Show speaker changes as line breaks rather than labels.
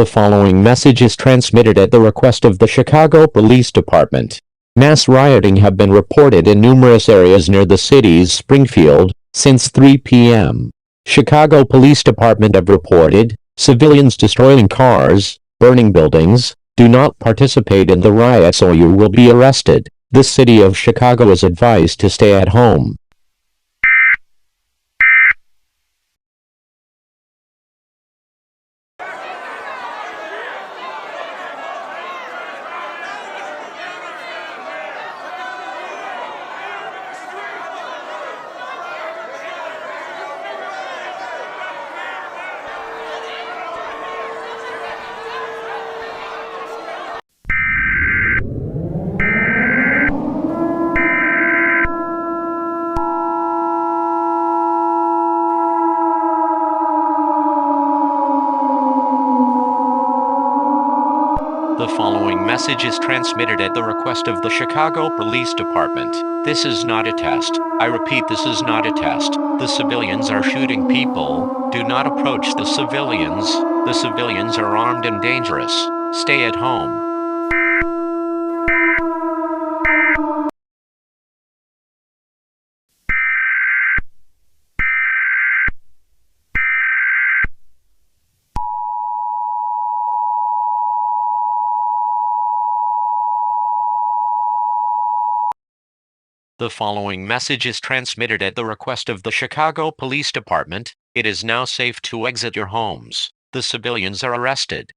The following message is transmitted at the request of the Chicago Police Department. Mass rioting have been reported in numerous areas near the city's Springfield since 3 p.m. Chicago Police Department have reported civilians destroying cars, burning buildings. Do not participate in the riots or you will be arrested. The city of Chicago is advised to stay at home. The following message is transmitted at the request of the Chicago Police Department. This is not a test. I repeat, this is not a test. The civilians are shooting people. Do not approach the civilians. The civilians are armed and dangerous. Stay at home. The following message is transmitted at the request of the Chicago Police Department. It is now safe to exit your homes. The civilians are arrested.